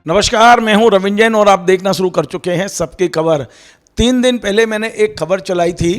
नमस्कार, मैं हूं रविंद्र जैन और आप देखना शुरू कर चुके हैं सबकी खबर। 3 दिन पहले मैंने एक खबर चलाई थी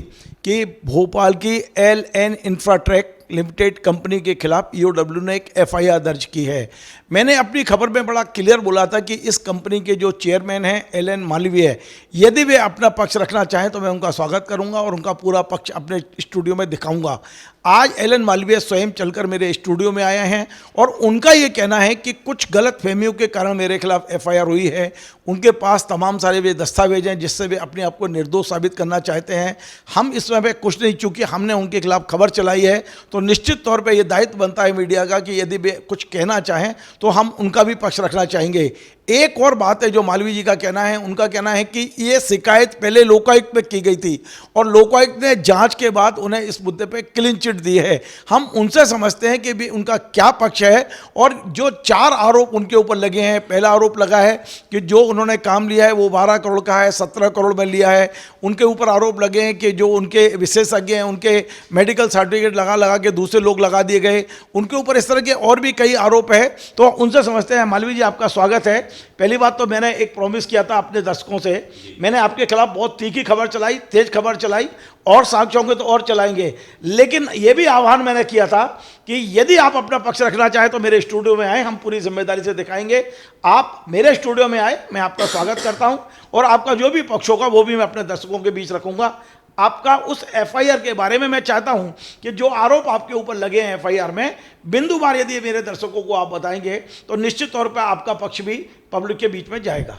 कि भोपाल की LN इंफ्राटेक लिमिटेड कंपनी के खिलाफ EOW ने एक FIR दर्ज की है। मैंने अपनी खबर में बड़ा क्लियर बोला था कि इस कंपनी के जो चेयरमैन हैं LN मालवीय, यदि वे अपना पक्ष रखना चाहें तो मैं उनका स्वागत करूंगा और उनका पूरा पक्ष अपने स्टूडियो में दिखाऊंगा। आज LN मालवीय स्वयं चलकर मेरे स्टूडियो में आए हैं और उनका ये कहना है कि कुछ गलत फहमियों के कारण मेरे खिलाफ FIR हुई है। उनके पास तमाम सारे वे दस्तावेज हैं जिससे वे अपने आप को निर्दोष साबित करना चाहते हैं। हम इस समय कुछ नहीं, चूँकि हमने उनके खिलाफ खबर चलाई है तो निश्चित तौर पर यह दायित्व बनता है मीडिया का कि यदि वे कुछ कहना चाहें तो हम उनका भी पक्ष रखना चाहेंगे। एक और बात है जो मालवीय जी का कहना है, उनका कहना है कि ये शिकायत पहले लोकायुक्त पे की गई थी और लोकायुक्त ने जांच के बाद उन्हें इस मुद्दे पे क्लीन चिट दी है। हम उनसे समझते हैं कि भी उनका क्या पक्ष है और जो 4 आरोप उनके ऊपर लगे हैं। पहला आरोप लगा है कि जो उन्होंने काम लिया है वो 12 करोड़ का है, 17 करोड़ में लिया है। उनके ऊपर आरोप लगे हैं कि जो उनके विशेषज्ञ हैं उनके मेडिकल सर्टिफिकेट लगा के दूसरे लोग लगा दिए गए। उनके ऊपर इस तरह के और भी कई आरोप है, तो उनसे समझते हैं। मालवीय जी, आपका स्वागत है। पहली बात तो मैंने एक प्रॉमिस किया था अपने दर्शकों से, मैंने आपके खिलाफ बहुत तीखी खबर चलाई, तेज खबर चलाई और साक्ष्यों के तो और चलाएंगे, लेकिन यह भी आह्वान मैंने किया था कि यदि आप अपना पक्ष रखना चाहें तो मेरे स्टूडियो में आए, हम पूरी जिम्मेदारी से दिखाएंगे। आप मेरे स्टूडियो में आए, मैं आपका स्वागत करता हूं और आपका जो भी पक्ष होगा वो भी मैं अपने दर्शकों के बीच रखूंगा। आपका उस FIR के बारे में मैं चाहता हूं कि जो आरोप आपके ऊपर लगे हैं FIR में, बिंदुवार यदि मेरे दर्शकों को आप बताएंगे तो निश्चित तौर पर आपका पक्ष भी पब्लिक के बीच में जाएगा।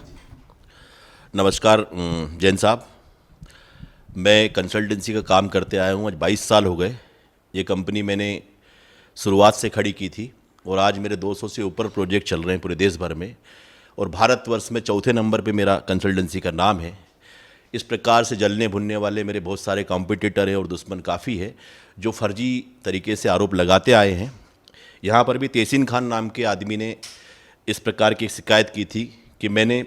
नमस्कार जैन साहब, मैं कंसल्टेंसी का काम करते आया हूं। आज 22 साल हो गए। ये कंपनी मैंने शुरुआत से खड़ी की थी और आज मेरे 200 से ऊपर प्रोजेक्ट चल रहे हैं पूरे देश भर में और भारतवर्ष में चौथे नंबर पे मेरा कंसल्टेंसी का नाम है। इस प्रकार से जलने भुनने वाले मेरे बहुत सारे कॉम्पिटिटर हैं और दुश्मन काफ़ी है जो फर्जी तरीके से आरोप लगाते आए हैं। यहाँ पर भी तहसीन खान नाम के आदमी ने इस प्रकार की शिकायत की थी कि मैंने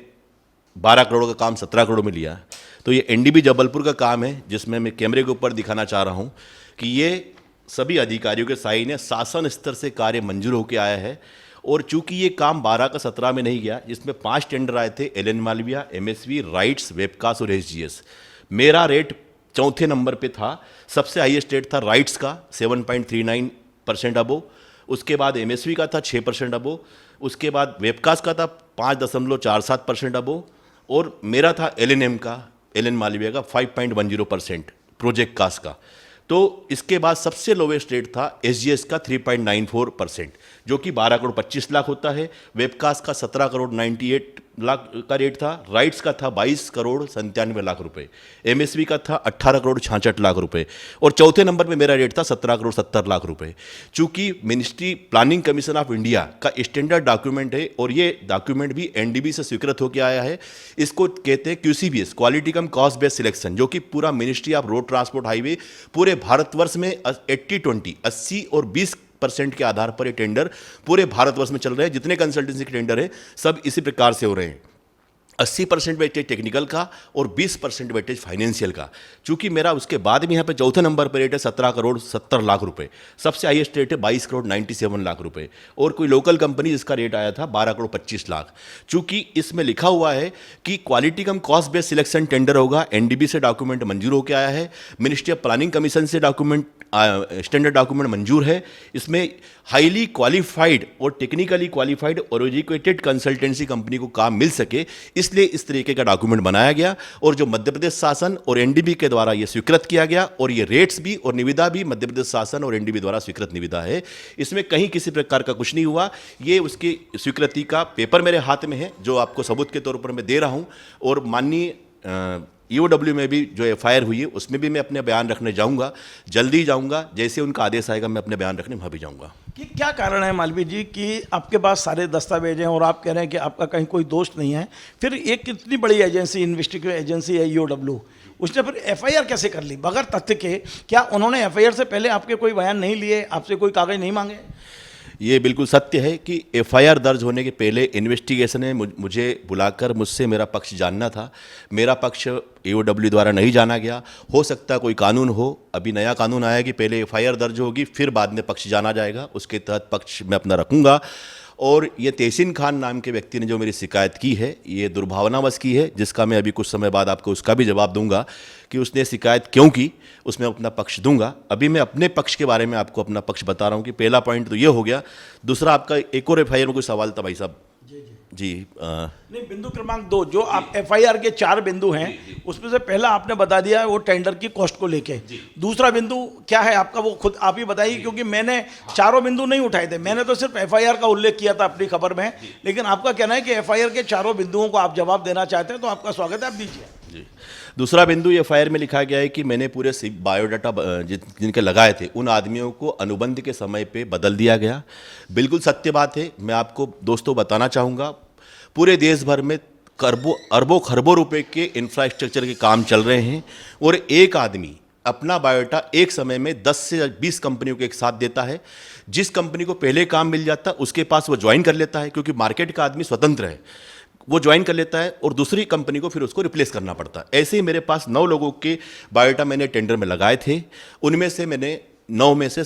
12 करोड़ का काम 17 करोड़ में लिया। तो ये NDB जबलपुर का काम है जिसमें मैं कैमरे के ऊपर दिखाना चाह रहा हूँ कि ये सभी अधिकारियों के साइन है, शासन स्तर से कार्य मंजूर होकर आया है। और चूंकि ये काम 12 का 17 में नहीं गया, जिसमें 5 टेंडर आए थे, LN Malviya, MSV, rights, webcast और SGS। मेरा रेट चौथे नंबर पे था। सबसे हाईएस्ट रेट था राइट्स का 7.39% अबो, उसके बाद MSV का था 6% अबो, उसके बाद वेबकास्ट का था 5.47% अबो और मेरा था LNM का, LN मालवीय का 5.10% प्रोजेक्ट कास्ट का। तो इसके बाद सबसे लोवेस्ट रेट था SGS का 3.94%, जो कि 12 करोड़ 25 लाख होता है। वेबकास्ट का 17 करोड़ 98 लाख का रेट था। राइट्स का था 22 करोड़ 97 लाख रुपए। MSV का था 18 करोड़ 66 लाख रुपए और चौथे नंबर पे मेरा रेट था 17 करोड़ 70 लाख रुपए। चूंकि ministry planning commission of India का स्टैंडर्ड डॉक्यूमेंट है और ये डॉक्यूमेंट भी NDB से स्वीकृत होकर आया है। इसको कहते हैं QCBS, क्वालिटी कम कॉस्ट बेस्ड सिलेक्शन, जो कि पूरा ministry of road transport highway पूरे भारतवर्ष में 80-20 80 और 20% के आधार पर ये टेंडर पूरे भारतवर्ष में चल रहे हैं। जितने कंसल्टेंसी के टेंडर हैं सब इसी प्रकार से हो रहे हैं। 80% वेटेज टेक्निकल का और 20% वेटेज फाइनेंशियल का। चूंकि मेरा उसके बाद भी यहाँ पे चौथे नंबर पर रेट है 17 करोड़ 70 लाख रुपए। सबसे हाईएस्ट रेट है 22 करोड़ 97 लाख रुपए और कोई लोकल कंपनी जिसका रेट आया था 12 करोड़ 25 लाख। चूंकि इसमें लिखा हुआ है कि क्वालिटी कम कॉस्ट बेस्ड सिलेक्शन टेंडर होगा, NDB से डॉक्यूमेंट मंजूर होकर आया है, मिनिस्ट्री ऑफ प्लानिंग कमीशन से डॉक्यूमेंट स्टैंडर्ड डॉक्यूमेंट मंजूर है। इसमें हाईली क्वालिफाइड और टेक्निकली क्वालिफाइड और एजुकेटेड कंसल्टेंसी कंपनी को काम मिल सके, इसलिए इस तरीके का डॉक्यूमेंट बनाया गया और जो मध्य प्रदेश शासन और NDB के द्वारा यह स्वीकृत किया गया और ये रेट्स भी और निविदा भी मध्य प्रदेश शासन और NDB द्वारा स्वीकृत निविदा है। इसमें कहीं किसी प्रकार का कुछ नहीं हुआ। ये उसकी स्वीकृति का पेपर मेरे हाथ में है जो आपको सबूत के तौर पर मैं दे रहा हूँ और माननीय EOW में भी जो FIR हुई है उसमें भी मैं अपने बयान रखने जाऊंगा, जल्दी जाऊंगा। जैसे उनका आदेश आएगा मैं अपने बयान रखने वहाँ भी जाऊंगा। कि क्या कारण है मालवीय जी कि आपके पास सारे दस्तावेज हैं और आप कह रहे हैं कि आपका कहीं कोई दोष नहीं है, फिर एक कितनी बड़ी एजेंसी, इन्वेस्टिगेटिव एजेंसी है EOW, उसने फिर FIR कैसे कर ली बगैर तथ्य के? क्या उन्होंने FIR से पहले आपके कोई बयान नहीं लिए, आपसे कोई कागज नहीं मांगे? ये बिल्कुल सत्य है कि FIR दर्ज होने के पहले इन्वेस्टिगेशन ने मुझे बुलाकर मुझसे मेरा पक्ष जानना था। मेरा पक्ष EOW द्वारा नहीं जाना गया। हो सकता है कोई कानून हो, अभी नया कानून आया कि पहले FIR दर्ज होगी फिर बाद में पक्ष जाना जाएगा, उसके तहत पक्ष मैं अपना रखूंगा। और ये तहसीन खान नाम के व्यक्ति ने जो मेरी शिकायत की है, ये दुर्भावनावश की है, जिसका मैं अभी कुछ समय बाद आपको उसका भी जवाब दूंगा कि उसने शिकायत क्यों की, उसमें अपना पक्ष दूंगा। अभी मैं अपने पक्ष के बारे में आपको अपना पक्ष बता रहा हूँ कि पहला पॉइंट तो ये हो गया। दूसरा, आपका एक और एफआईआर में कोई सवाल था भाई साहब? जी नहीं, बिंदु क्रमांक 2 जो आप एफआईआर के 4 बिंदु हैं, उसमें से पहला आपने बता दिया है वो टेंडर की कॉस्ट को लेके। दूसरा बिंदु क्या है आपका, वो खुद आप ही बताइए, क्योंकि मैंने चारों बिंदु नहीं उठाए थे, मैंने तो सिर्फ एफआईआर का उल्लेख किया था अपनी खबर में, लेकिन आपका कहना है कि एफआईआर के चारों बिंदुओं को आप जवाब देना चाहते हैं, तो आपका स्वागत है, आप दीजिए। जी, दूसरा बिंदु एफआईआर में लिखा गया है कि मैंने पूरे बायोडाटा जिनके लगाए थे उन आदमियों को अनुबंध के समय पे बदल दिया गया। बिल्कुल सत्य बात है। मैं आपको दोस्तों बताना चाहूँगा, पूरे देश भर में अरबों खरबों रुपए के इंफ्रास्ट्रक्चर के काम चल रहे हैं और एक आदमी अपना बायोडाटा एक समय में 10 से 20 कंपनियों को एक साथ देता है। जिस कंपनी को पहले काम मिल जाता है उसके पास वो ज्वाइन कर लेता है, क्योंकि मार्केट का आदमी स्वतंत्र है, वो ज्वाइन कर लेता है और दूसरी कंपनी को फिर उसको रिप्लेस करना पड़ता है। ऐसे ही मेरे पास 9 लोगों के बायोडाटा मैंने टेंडर में लगाए थे। उनमें से मैंने 9 में से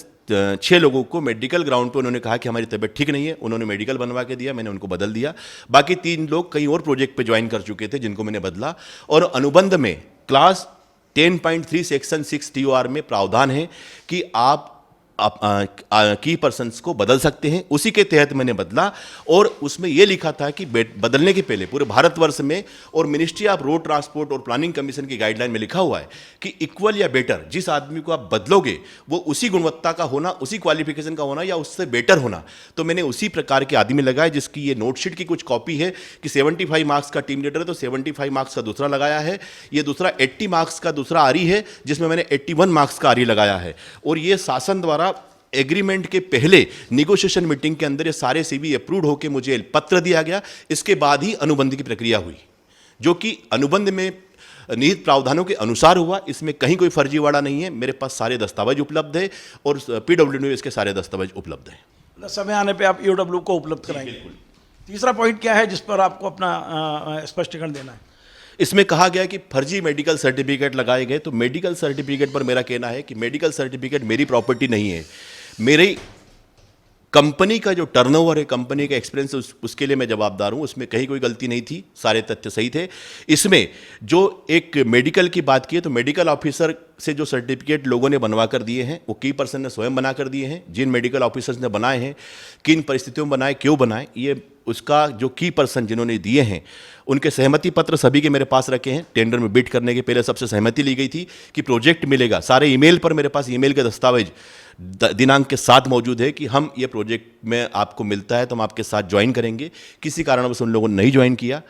6 लोगों को मेडिकल ग्राउंड पे उन्होंने कहा कि हमारी तबीयत ठीक नहीं है, उन्होंने मेडिकल बनवा के दिया, मैंने उनको बदल दिया। बाकी 3 लोग कहीं और प्रोजेक्ट पे ज्वाइन कर चुके थे जिनको मैंने बदला। और अनुबंध में क्लास 10.3 सेक्शन 6 TOR में प्रावधान है कि आप की पर्सन्स को बदल सकते हैं। उसी के तहत मैंने बदला और उसमें यह लिखा था कि बदलने के पहले पूरे भारतवर्ष में और मिनिस्ट्री ऑफ रोड ट्रांसपोर्ट और प्लानिंग कमीशन की गाइडलाइन में लिखा हुआ है कि इक्वल या बेटर, जिस आदमी को आप बदलोगे वो उसी गुणवत्ता का होना, उसी क्वालिफिकेशन का होना या उससे बेटर होना। तो मैंने उसी प्रकार के आदमी लगाए, जिसकी ये नोटशीट की कुछ कॉपी है कि 75 मार्क्स का टीम लीडर है तो 75 मार्क्स का दूसरा लगाया है। ये दूसरा 80 मार्क्स का दूसरा आरी है जिसमें मैंने 81 मार्क्स का आरी लगाया है। और ये शासन द्वारा एग्रीमेंट के पहले निगोशिएशन मीटिंग के अंदर ये सारे सीवी अप्रूव होकर मुझे पत्र दिया गया। इसके बाद ही अनुबंध की प्रक्रिया हुई, जो कि अनुबंध में निहित प्रावधानों के अनुसार हुआ। इसमें कहीं कोई फर्जीवाड़ा नहीं है। मेरे पास सारे दस्तावेज उपलब्ध है और PWD में इसके सारे दस्तावेज उपलब्ध हैं। समय आने पे आप EOW को उपलब्ध कराएंगे। तीसरा पॉइंट क्या है जिस पर आपको अपना स्पष्टीकरण देना है? इसमें कहा गया कि फर्जी मेडिकल सर्टिफिकेट लगाए गए। तो मेडिकल सर्टिफिकेट पर मेरा कहना है कि मेडिकल सर्टिफिकेट मेरी प्रॉपर्टी नहीं है। मेरी कंपनी का जो टर्नओवर है, कंपनी का एक्सपीरियंस, उसके लिए मैं जवाबदार हूं। उसमें कहीं कोई गलती नहीं थी, सारे तथ्य सही थे। इसमें जो एक मेडिकल की बात की है तो मेडिकल ऑफिसर से जो सर्टिफिकेट लोगों ने बनवा कर दिए हैं वो की पर्सन ने स्वयं बना कर दिए हैं। जिन मेडिकल ऑफिसर्स ने बनाए हैं, किन परिस्थितियों में बनाए, क्यों बनाए, ये उसका जो की पर्सन जिन्होंने दिए हैं उनके सहमति पत्र सभी के मेरे पास रखे हैं। टेंडर में बिड करने के पहले सबसे सहमति ली गई थी कि प्रोजेक्ट मिलेगा। सारे ईमेल पर मेरे पास ईमेल के दस्तावेज दिनांक के साथ मौजूद है कि हम ये प्रोजेक्ट में आपको मिलता है तो हम आपके साथ ज्वाइन करेंगे। किसी कारणवश उन लोगों ने नहीं ज्वाइन किया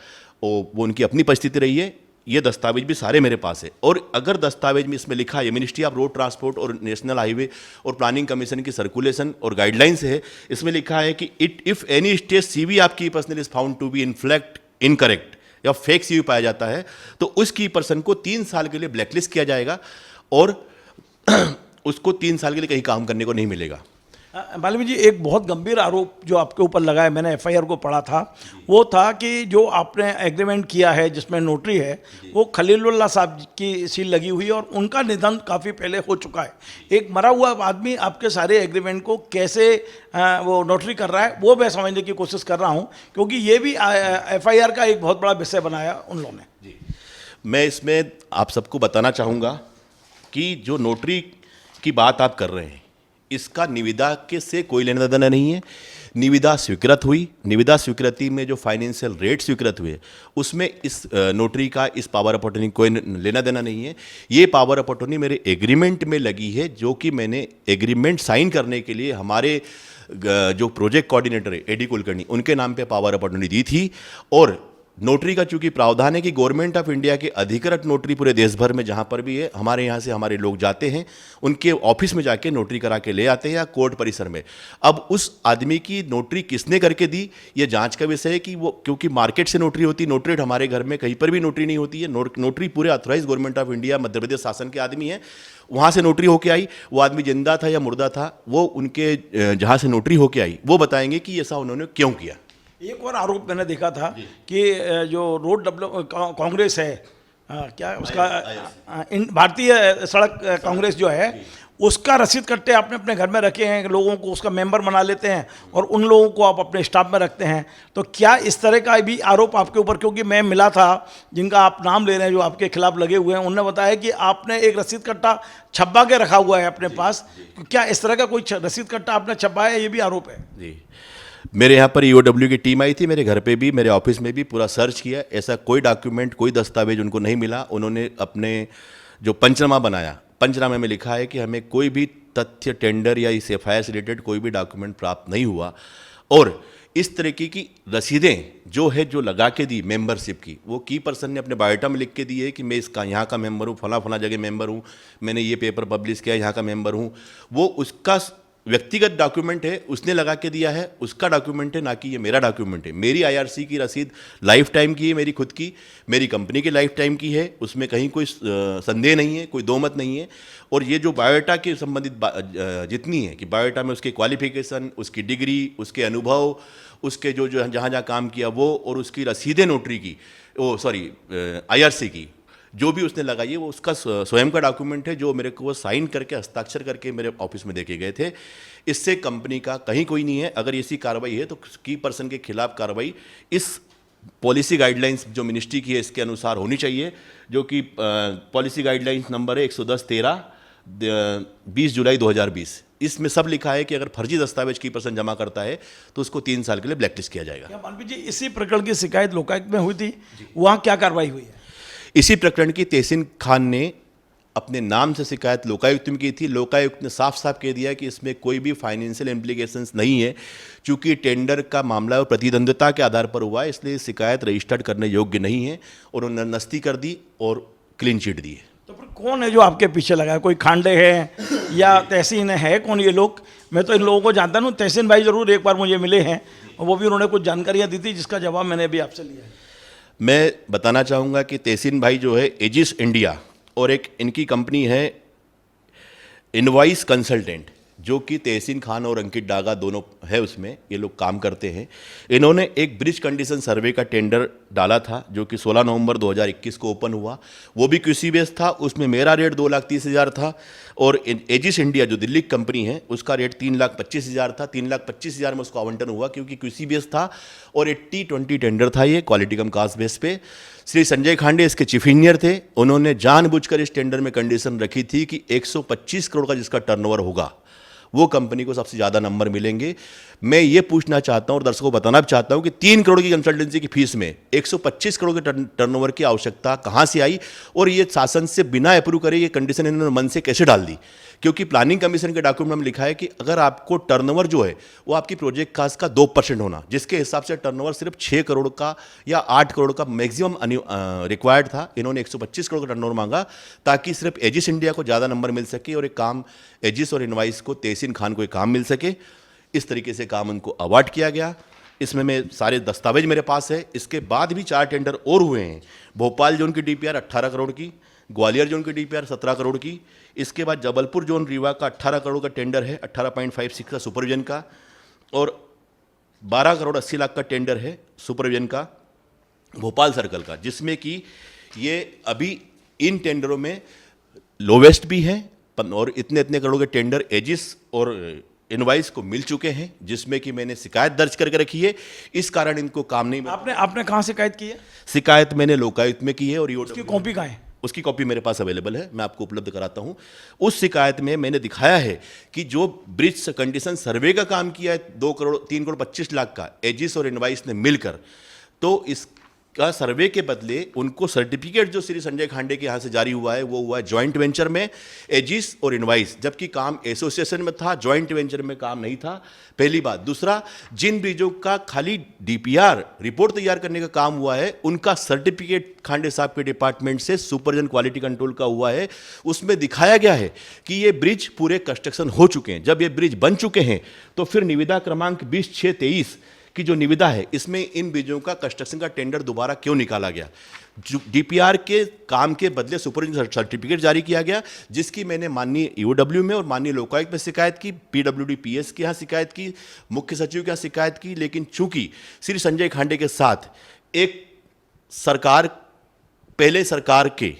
और वो उनकी अपनी परिस्थिति रही है। ये दस्तावेज भी सारे मेरे पास है। और अगर दस्तावेज में इसमें लिखा है मिनिस्ट्री ऑफ रोड ट्रांसपोर्ट और नेशनल हाईवे और प्लानिंग कमीशन की सर्कुलेशन और गाइडलाइंस है, इसमें लिखा है कि इफ एनी स्टेट CV आपकी personal is found to be inflect incorrect या फेक CV पाया जाता है तो उस की पर्सन को 3 साल के लिए ब्लैकलिस्ट किया जाएगा और उसको 3 साल के लिए कहीं काम करने को नहीं मिलेगा। मालवीय जी, एक बहुत गंभीर आरोप जो आपके ऊपर लगा है, मैंने FIR को पढ़ा था, वो था कि जो आपने एग्रीमेंट किया है जिसमें नोटरी है वो खलीलुल्लाह साहब की सील लगी हुई है और उनका निधन काफ़ी पहले हो चुका है। एक मरा हुआ आदमी आपके सारे एग्रीमेंट को कैसे वो नोटरी कर रहा है, वो मैं समझने की कोशिश कर रहा हूँ, क्योंकि ये भी FIR का एक बहुत बड़ा विषय बनाया उन लोगों ने। मैं इसमें आप सबको बताना चाहूँगा कि जो नोटरी की बात आप कर रहे हैं इसका निविदा के से कोई लेना देना नहीं है। निविदा स्वीकृत हुई, निविदा स्वीकृति में जो फाइनेंशियल रेट स्वीकृत हुए उसमें इस नोटरी का इस पावर ऑफ अटॉर्नी कोई लेना देना नहीं है। ये पावर ऑफ अटॉर्नी मेरे एग्रीमेंट में लगी है, जो कि मैंने एग्रीमेंट साइन करने के लिए हमारे जो प्रोजेक्ट कोऑर्डिनेटर है AD कुलकर्णी उनके नाम पे पावर ऑफ अटॉर्नी दी थी। और नोटरी का चूंकि प्रावधान है कि गवर्नमेंट ऑफ इंडिया के अधिकृत नोटरी पूरे देश भर में जहां पर भी है, हमारे यहाँ से हमारे लोग जाते हैं, उनके ऑफिस में जाके नोटरी करा के ले आते हैं या कोर्ट परिसर में। अब उस आदमी की नोटरी किसने करके दी ये जांच का विषय है कि वो, क्योंकि मार्केट से नोटरी होती, नोटरी हमारे घर में कहीं पर भी नोटरी नहीं होती है। नोटरी पूरे authorise government of India Madhya Pradesh शासन के आदमी है, वहाँ से नोटरी होके आई। वो आदमी जिंदा था या मुर्दा था, वो उनके जहाँ से नोटरी होके आई वो बताएंगे कि ऐसा उन्होंने क्यों किया। एक और आरोप मैंने देखा था कि जो रोड कांग्रेस है, क्या उसका भारतीय सड़क कांग्रेस जो है, उसका रसीद कट्टे आपने अपने घर में रखे हैं, लोगों को उसका मेंबर बना लेते हैं और उन लोगों को आप अपने स्टाफ में रखते हैं, तो क्या इस तरह का भी आरोप आपके ऊपर, क्योंकि मैं मिला था जिनका आप नाम ले रहे हैं जो आपके खिलाफ लगे हुए हैं, उन्होंने बताया कि आपने एक रसीद कट्टा छपा के रखा हुआ है अपने पास, तो क्या इस तरह का कोई रसीद कट्टा आपने छपाया, ये भी आरोप है? जी, मेरे यहाँ पर ईओडब्ल्यू की टीम आई थी, मेरे घर पे भी, मेरे ऑफिस में भी पूरा सर्च किया, ऐसा कोई डॉक्यूमेंट, कोई दस्तावेज उनको नहीं मिला। उन्होंने अपने जो पंचनामा बनाया, पंचनामे में लिखा है कि हमें कोई भी तथ्य, टेंडर या इस एफआईआर से रिलेटेड कोई भी डॉक्यूमेंट प्राप्त नहीं हुआ। और इस तरीके की रसीदें जो है, जो लगा के दी मेंबरशिप की, वो की पर्सन ने अपने बायोडाटा में लिख के दी है कि मैं इसका यहाँ का मेंबर हूँ, फला फला जगह मेंबर हूँ, मैंने ये पेपर पब्लिश किया, यहाँ का मेंबर हूँ। वो उसका व्यक्तिगत डॉक्यूमेंट है, उसने लगा के दिया है, उसका डॉक्यूमेंट है, ना कि ये मेरा डॉक्यूमेंट है। मेरी आईआरसी की रसीद लाइफ टाइम की है, मेरी खुद की, मेरी कंपनी की लाइफ टाइम की है, उसमें कहीं कोई संदेह नहीं है, कोई दो मत नहीं है। और ये जो बायोडाटा के संबंधित जितनी है कि बायोडाटा में उसके क्वालिफिकेशन, उसकी डिग्री, उसके अनुभव, उसके जो जो जहाँ जहाँ काम किया वो, और उसकी रसीदें नोटरी की, आईआरसी की जो भी उसने लगाई है, वो उसका स्वयं का डॉक्यूमेंट है, जो मेरे को वो साइन करके, हस्ताक्षर करके मेरे ऑफिस में देके गए थे। इससे कंपनी का कहीं कोई नहीं है। अगर ऐसी कार्रवाई है तो की पर्सन के खिलाफ कार्रवाई इस पॉलिसी गाइडलाइंस जो मिनिस्ट्री की है इसके अनुसार होनी चाहिए, जो कि पॉलिसी गाइडलाइंस नंबर है 110-13 20 जुलाई 2020। इसमें सब लिखा है कि अगर फर्जी दस्तावेज की पर्सन जमा करता है तो उसको 3 साल के लिए ब्लैकलिस्ट किया जाएगा। क्या मानवी जी, इसी प्रकरण की शिकायत लोकायुक्त में हुई थी, वहाँ क्या कार्रवाई हुई है? इसी प्रकरण की तहसीन खान ने अपने नाम से शिकायत लोकायुक्त में की थी। लोकायुक्त ने साफ साफ कह दिया कि इसमें कोई भी फाइनेंशियल इम्प्लीकेशंस नहीं है, चूंकि टेंडर का मामला प्रतिद्वंद्विता के आधार पर हुआ है, इसलिए शिकायत रजिस्टर्ड करने योग्य नहीं है, और उन्होंने नस्ती कर दी और क्लीन चिट दी है। तो फिर कौन है जो आपके पीछे लगा है? कोई खांडे है या तहसीन है, कौन ये लोग? मैं तो इन लोगों को जानता हूँ, तहसीन भाई जरूर एक बार मुझे मिले हैं और वो भी उन्होंने कुछ जानकारियाँ दी थी जिसका जवाब मैंने अभी आपसे लिया है। मैं बताना चाहूँगा कि तहसीन भाई जो है एजिस इंडिया और एक इनकी कंपनी है इनवॉइस कंसल्टेंट, जो कि तहसीन खान और अंकित डागा दोनों है, उसमें ये लोग काम करते हैं। इन्होंने एक ब्रिज कंडीशन सर्वे का टेंडर डाला था जो कि 16 नवंबर 2021 को ओपन हुआ। वो भी क्यूसी बेस था, उसमें मेरा रेट 2,30,000 था, और एजिस इंडिया जो दिल्ली की कंपनी है उसका रेट 3,25,000 था। 3,25,000 में उसको आवंटन हुआ क्योंकि क्यूसी बेस था और 80-20 टेंडर था ये, क्वालिटी कम कास्ट बेस पे। श्री संजय खांडे इसके चीफ इंजीनियर थे। उन्होंने जानबूझकर इस टेंडर में कंडीशन रखी थी कि 125 करोड़ का जिसका टर्नओवर होगा वो कंपनी को सबसे ज़्यादा नंबर मिलेंगे। मैं ये पूछना चाहता हूँ और दर्शकों को बताना भी चाहता हूँ कि 3 करोड़ की कंसल्टेंसी की फीस में 125 करोड़ के टर्नओवर की आवश्यकता कहाँ से आई, और ये शासन से बिना अप्रूव करे ये कंडीशन इन्होंने मन से कैसे डाल दी? क्योंकि प्लानिंग कमीशन के डॉक्यूमेंट में लिखा है कि अगर आपको टर्नओवर जो है वो आपकी प्रोजेक्ट कास्ट का 2% होना, जिसके हिसाब से टर्नओवर सिर्फ 6 करोड़ का या 8 करोड़ का मैक्सिमम रिक्वायर्ड था। इन्होंने 125 करोड़ का टर्नओवर मांगा ताकि सिर्फ एजिस इंडिया को ज़्यादा नंबर मिल सके और एक काम एजिस और इनवाइस को, तहसीन खान को एक काम मिल सके। इस तरीके से काम उनको अवार्ड किया गया। इसमें मैं सारे दस्तावेज मेरे पास है। इसके बाद भी 4 टेंडर और हुए हैं। भोपाल जोन की डीपीआर 18 करोड़ की, ग्वालियर जोन की डीपीआर 17 करोड़ की, इसके बाद जबलपुर जोन रीवा का 18 करोड़ का टेंडर है, 18.56 का सुपरविजन का, और 12 करोड़ 80 लाख का टेंडर है सुपरविजन का भोपाल सर्कल का, जिसमें कि ये अभी इन टेंडरों में लोवेस्ट भी है, और इतने इतने करोड़ के टेंडर एजिस और इनवाइस को मिल चुके हैं, जिसमें कि मैंने शिकायत दर्ज करके रखी है। इस कारण इनको काम नहीं मिला। आपने कहाँ शिकायत की है? शिकायत मैंने लोकायुक्त में की है, और उसकी कॉपी कहाँ है? उसकी कॉपी मेरे पास अवेलेबल है, मैं आपको उपलब्ध कराता हूं। उस शिकायत में मैंने दिखाया है कि जो ब्रिज कंडीशन सर्वे का काम किया है 3 करोड़ 25 लाख का एजिस और इनवाइस ने मिलकर, तो इसका सर्वे के बदले उनको सर्टिफिकेट जो श्री संजय खांडे के यहाँ से जारी हुआ है वो हुआ है जॉइंट वेंचर में एजिस और इनवाइस, जबकि काम एसोसिएशन में था, जॉइंट वेंचर में काम नहीं था। पहली बात। दूसरा, जिन ब्रिजों का खाली डीपीआर रिपोर्ट तैयार करने का काम हुआ है उनका सर्टिफिकेट खांडे साहब के डिपार्टमेंट से सुपरविजन क्वालिटी कंट्रोल का हुआ है। उसमें दिखाया गया है कि ये ब्रिज पूरे कंस्ट्रक्शन हो चुके हैं। जब ये ब्रिज बन चुके हैं तो फिर निविदा क्रमांक 20/6/23 की जो निविदा है इसमें इन ब्रिजों का कंस्ट्रक्शन का टेंडर दोबारा क्यों निकाला गया? डीपीआर के काम के बदले सुपरविजन सर्टिफिकेट जारी किया गया, जिसकी मैंने माननीय ईओडब्ल्यू में और माननीय लोकायुक्त में शिकायत की, पीडब्ल्यूडी-पीएस के यहाँ शिकायत की, मुख्य सचिव के यहाँ शिकायत की। लेकिन चूंकि श्री संजय खांडे के साथ एक सरकार, पहले सरकार के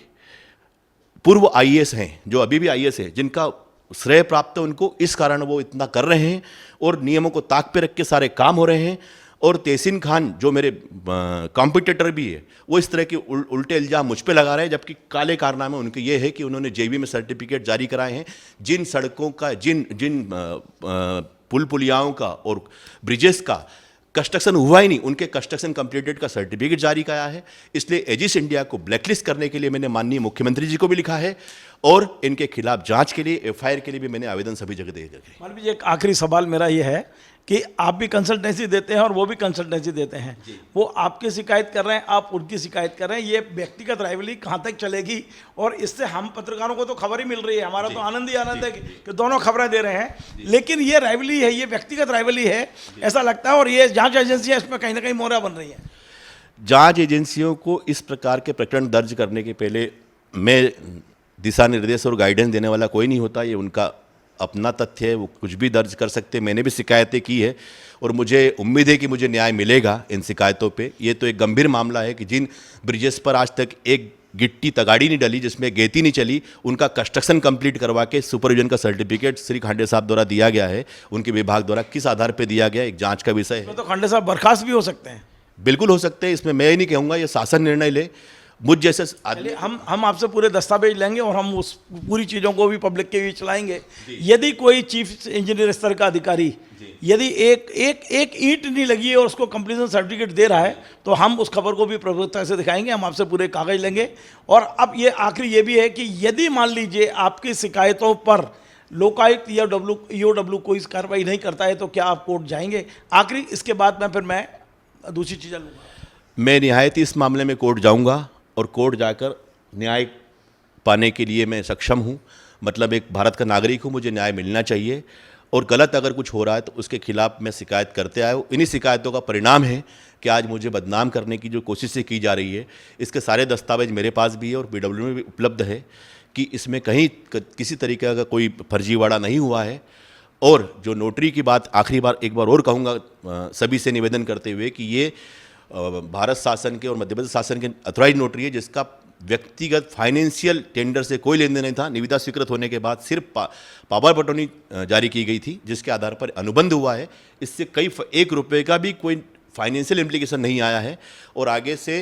पूर्व आईएएस हैं, जो अभी भी आईएएस है, जिनका श्रेय प्राप्त है उनको, इस कारण वो इतना कर रहे हैं और नियमों को ताक पे रख के सारे काम हो रहे हैं। और तहसीन खान जो मेरे कॉम्पिटिटर भी है, वो इस तरह के उल्टे इल्जाम मुझ पे लगा रहे हैं, जबकि काले कारनामे उनके ये है कि उन्होंने जेबी में सर्टिफिकेट जारी कराए हैं। जिन सड़कों का, जिन पुल पुलियाओं का और ब्रिजेस का कंस्ट्रक्शन हुआ ही नहीं, उनके कंस्ट्रक्शन कंप्लीटेड का सर्टिफिकेट जारी किया है। इसलिए एजिस इंडिया को ब्लैकलिस्ट करने के लिए मैंने माननीय मुख्यमंत्री जी को भी लिखा है और इनके खिलाफ जांच के लिए, एफआईआर के लिए भी मैंने आवेदन सभी जगह दे दिए। मान लीजिए एक आखिरी सवाल मेरा ये है कि आप भी कंसल्टेंसी देते हैं और वो भी कंसल्टेंसी देते हैं, वो आपकी शिकायत कर रहे हैं, आप उनकी शिकायत कर रहे हैं, ये व्यक्तिगत राइवली कहाँ तक चलेगी? और इससे हम पत्रकारों को तो खबर ही मिल रही है, हमारा तो आनंद ही आनंद है कि दोनों खबरें दे रहे हैं, लेकिन ये राइवली है, ये व्यक्तिगत राइवली है ऐसा लगता है, और ये जांच एजेंसियां इसमें कहीं ना कहीं मोहरा बन रही हैं। जांच एजेंसियों को इस प्रकार के प्रकरण दर्ज करने के पहले मैं दिशा निर्देश और गाइडेंस देने वाला कोई नहीं होता, ये उनका अपना तथ्य है, वो कुछ भी दर्ज कर सकते हैं। मैंने भी शिकायतें की है और मुझे उम्मीद है कि मुझे न्याय मिलेगा इन शिकायतों पे। ये तो एक गंभीर मामला है कि जिन ब्रिजेस पर आज तक एक गिट्टी तगाड़ी नहीं डली, जिसमें गेती नहीं चली, उनका कंस्ट्रक्शन कंप्लीट करवा के सुपरविजन का सर्टिफिकेट श्री खांडे साहब द्वारा दिया गया है, उनके विभाग द्वारा किस आधार पर दिया गया, एक जाँच का विषय है। तो खांडे साहब बर्खास्त भी हो सकते हैं? बिल्कुल हो सकते हैं, इसमें मैं ही नहीं कहूँगा, ये शासन निर्णय ले। मुझ जैसे आदमी, हम आपसे पूरे दस्तावेज लेंगे और हम उस पूरी चीज़ों को भी पब्लिक के बीच चलाएंगे। यदि कोई चीफ इंजीनियर स्तर का अधिकारी यदि एक ईंट नहीं लगी है और उसको कंप्लीशन सर्टिफिकेट दे रहा है, तो हम उस खबर को भी प्रभुत्ता से दिखाएंगे, हम आपसे पूरे कागज लेंगे। और अब ये आखिरी ये भी है कि यदि मान लीजिए आपकी शिकायतों पर लोकायुक्त या ईओडब्ल्यू कोई कार्रवाई नहीं करता है, तो क्या आप कोर्ट जाएंगे? आखिरी इसके बाद में फिर मैं दूसरी चीज़ें लूँगा। मैं निहायत इस मामले में कोर्ट जाऊंगा और कोर्ट जाकर न्याय पाने के लिए मैं सक्षम हूं। मतलब एक भारत का नागरिक हूं, मुझे न्याय मिलना चाहिए और गलत अगर कुछ हो रहा है तो उसके खिलाफ मैं शिकायत करते आया हूँ। इन्हीं शिकायतों का परिणाम है कि आज मुझे बदनाम करने की जो कोशिशें की जा रही है, इसके सारे दस्तावेज मेरे पास भी है और BW में भी उपलब्ध है कि इसमें कहीं किसी तरीके का कोई फर्जीवाड़ा नहीं हुआ है। और जो नोटरी की बात आखिरी बार एक बार और कहूँगा सभी से निवेदन करते हुए कि ये भारत शासन के और मध्य प्रदेश शासन के अथॉराइज नोटरी है, जिसका व्यक्तिगत फाइनेंशियल टेंडर से कोई लेन देन नहीं था। निविदा स्वीकृत होने के बाद सिर्फ पावर पटौनी जारी की गई थी, जिसके आधार पर अनुबंध हुआ है। इससे कई ₹1 का भी कोई फाइनेंशियल इम्प्लीकेशन नहीं आया है। और आगे से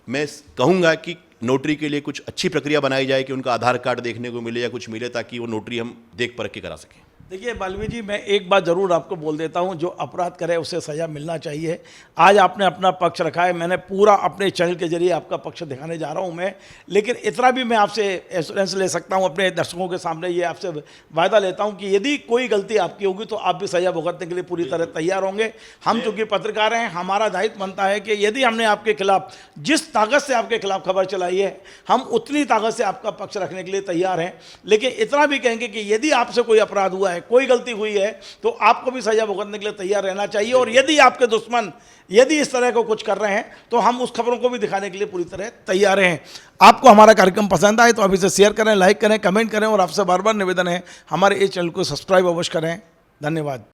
मैं कहूँगा कि नोटरी के लिए कुछ अच्छी प्रक्रिया बनाई जाए कि उनका आधार कार्ड देखने को मिले या कुछ मिले, ताकि वो नोटरी हम देख परख के करा सकें। देखिए बाल्मीकि जी, मैं एक बात ज़रूर आपको बोल देता हूं, जो अपराध करे उसे सज़ा मिलना चाहिए। आज आपने अपना पक्ष रखा है, मैंने पूरा अपने चैनल के जरिए आपका पक्ष दिखाने जा रहा हूं मैं, लेकिन इतना भी मैं आपसे एश्योरेंस ले सकता हूं, अपने दर्शकों के सामने ये आपसे वायदा लेता हूं कि यदि कोई गलती आपकी होगी तो आप भी सज़ा भुगतने के लिए पूरी तरह तैयार होंगे। हम चूँकि पत्रकार हैं, हमारा दायित्व बनता है कि यदि हमने आपके खिलाफ जिस ताकत से आपके खिलाफ खबर चलाई है, हम उतनी ताकत से आपका पक्ष रखने के लिए तैयार हैं। लेकिन इतना भी कहेंगे कि यदि आपसे कोई अपराध हुआ है, कोई गलती हुई है, तो आपको भी सजा भुगतने के लिए तैयार रहना चाहिए। और यदि आपके दुश्मन यदि इस तरह को कुछ कर रहे हैं, तो हम उस खबरों को भी दिखाने के लिए पूरी तरह तैयार हैं। आपको हमारा कार्यक्रम पसंद आए तो आप इसे शेयर करें, लाइक करें, कमेंट करें और आपसे बार बार निवेदन है हमारे इस चैनल को सब्सक्राइब अवश्य करें। धन्यवाद।